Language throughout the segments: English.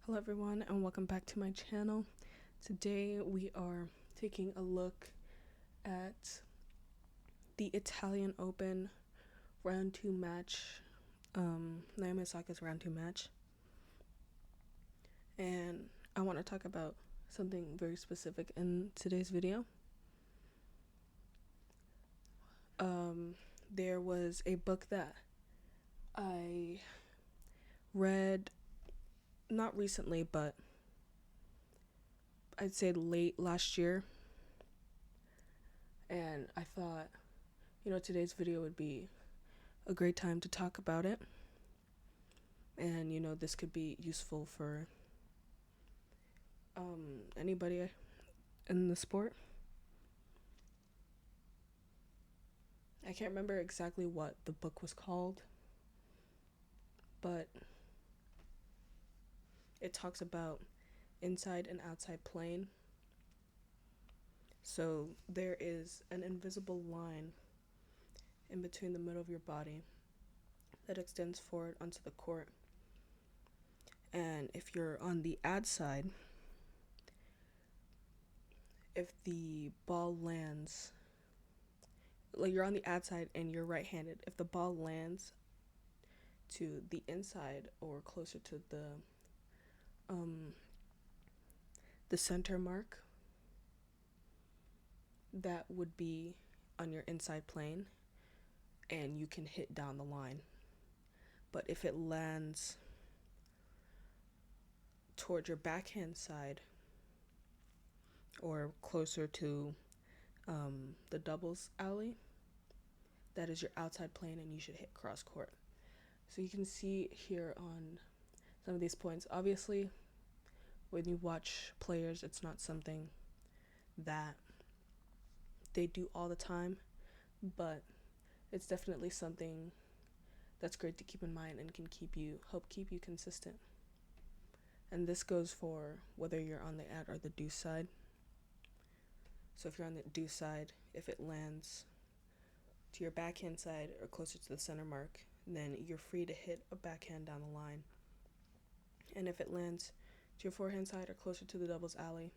Hello everyone and welcome back to my channel. Today we are taking a look at the Italian Open round 2 match, Naomi Osaka's round 2 match. And I want to talk about something very specific in today's video. There was a book that I read not recently, but I'd say late last year, and I thought, today's video would be a great time to talk about it, and this could be useful for anybody in the sport. I can't remember exactly what the book was called, but it talks about inside and outside playing. So there is an invisible line in between the middle of your body that extends forward onto the court. And if you're on the ad side, if the ball lands, like you're on the ad side and you're right-handed, if the ball lands to the inside or closer to the center mark, that would be on your inside plane and you can hit down the line. But if it lands towards your backhand side or closer to the doubles alley, that is your outside plane and you should hit cross court. So you can see here on some of these points, obviously when you watch players, it's not something that they do all the time, but it's definitely something that's great to keep in mind and can help keep you consistent. And this goes for whether you're on the ad or the deuce side. So if you're on the deuce side, if it lands to your backhand side or closer to the center mark, then you're free to hit a backhand down the line. And if it lands to your forehand side or closer to the doubles alley,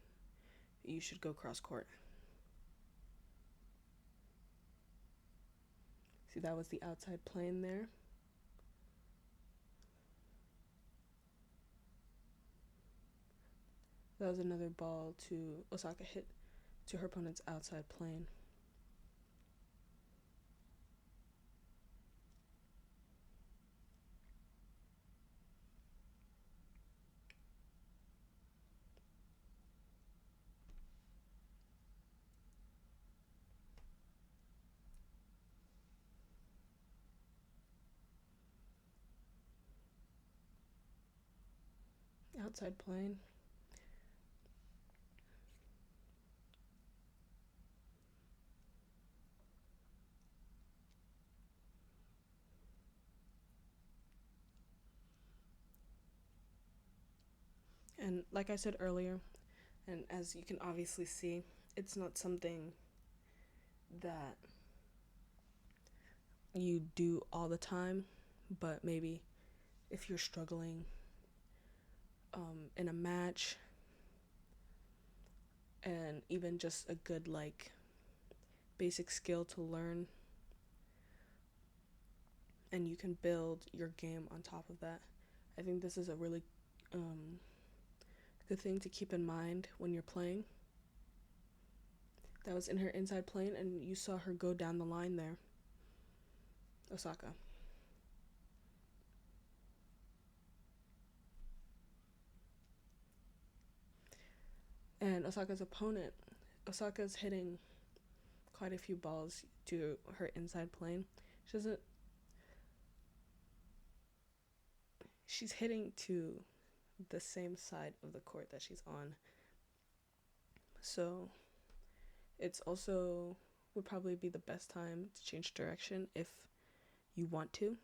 you should go cross court. See, that was the outside plane there. That was another ball to Osaka hit to her opponent's outside plane. Outside plane. And like I said earlier, and as you can obviously see, it's not something that you do all the time, but maybe if you're struggling in a match, and even just a good basic skill to learn, and you can build your game on top of that. I think this is a really good thing to keep in mind when you're playing. That was in her inside plane, and you saw her go down the line there, Osaka. And Osaka's hitting quite a few balls to her inside plane. She's hitting to the same side of the court that she's on. So it's also would probably be the best time to change direction if you want to.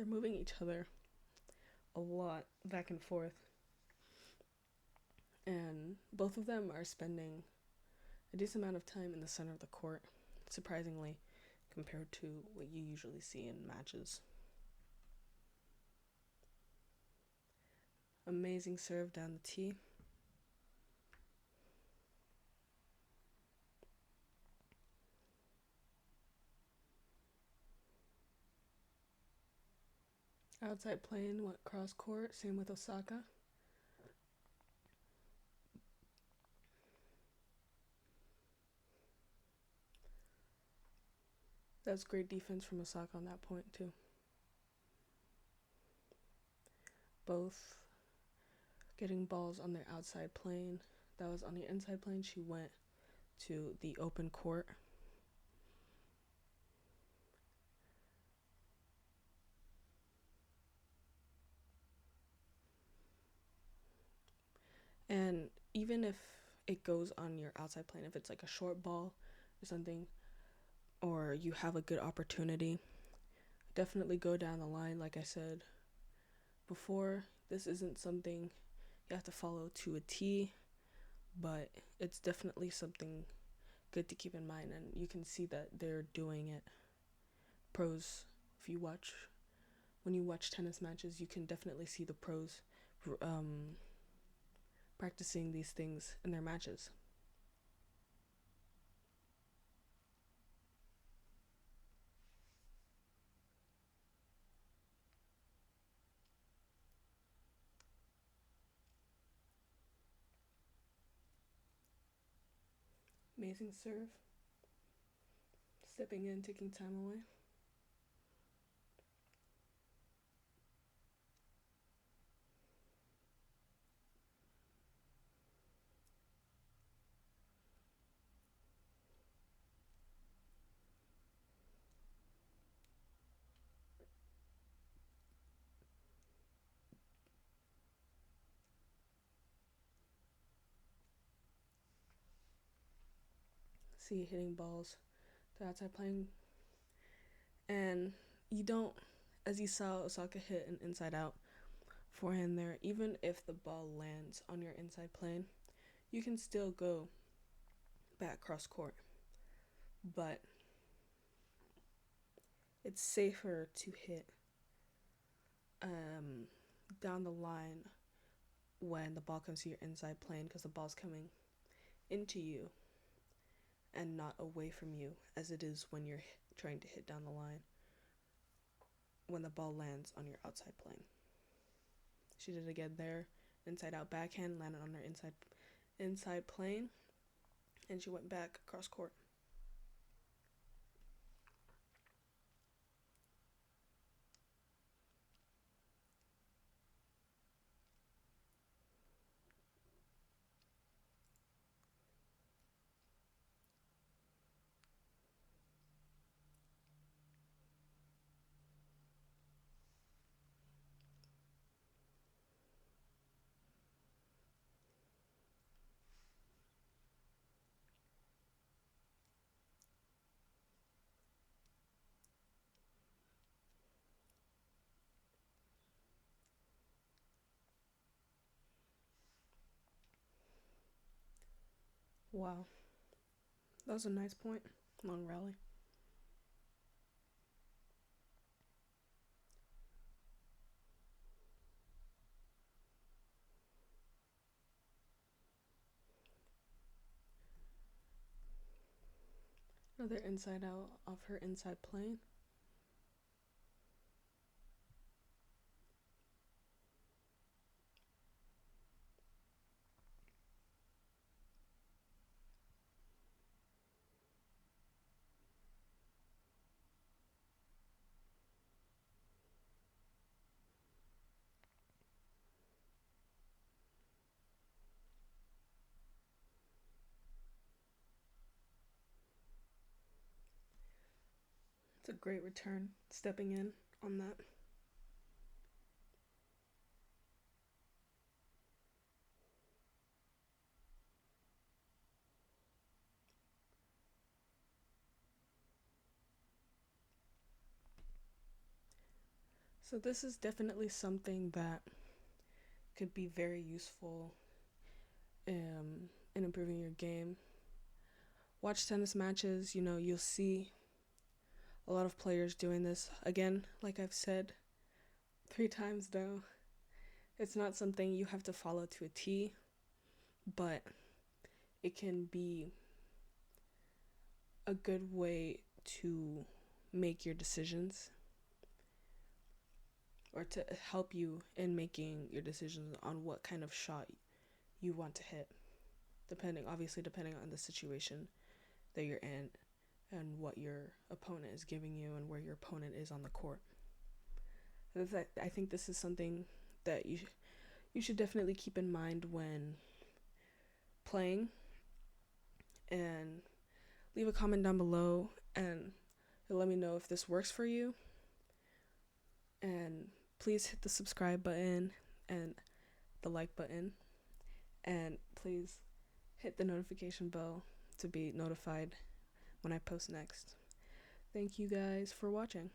they're moving each other a lot back and forth. And both of them are spending a decent amount of time in the center of the court, surprisingly, compared to what you usually see in matches. Amazing serve down the tee. Outside plane went cross court, same with Osaka. That's great defense from Osaka on that point too. Both getting balls on their outside plane. That was on the inside plane. She went to the open court. And even if it goes on your outside plane, if it's like a short ball or something, or you have a good opportunity, definitely go down the line. Like I said before, this isn't something you have to follow to a T, but it's definitely something good to keep in mind, and you can see that they're doing it. Pros, when you watch tennis matches, you can definitely see the pros practicing these things in their matches. Amazing serve. Stepping in, taking time away. See, hitting balls to outside playing. And you don't, as you saw Osaka hit an inside out forehand there, even if the ball lands on your inside plane, you can still go back cross court. But it's safer to hit down the line when the ball comes to your inside plane, because the ball's coming into you and not away from you, as it is when you're trying to hit down the line when the ball lands on your outside plane. She did it again there. Inside out backhand, landed on her inside plane, and she went back across court. Wow. That was a nice point. Long rally. Another inside out off her inside plane. It's a great return, stepping in on that. So this is definitely something that could be very useful in improving your game. Watch tennis matches, you'll see a lot of players doing this. Again, like I've said 3 times now, it's not something you have to follow to a T, but it can be a good way to make your decisions, or to help you in making your decisions on what kind of shot you want to hit, depending on the situation that you're in and what your opponent is giving you and where your opponent is on the court. I think this is something that you should definitely keep in mind when playing, and leave a comment down below and let me know if this works for you. And please hit the subscribe button and the like button, and please hit the notification bell to be notified when I post next. Thank you guys for watching.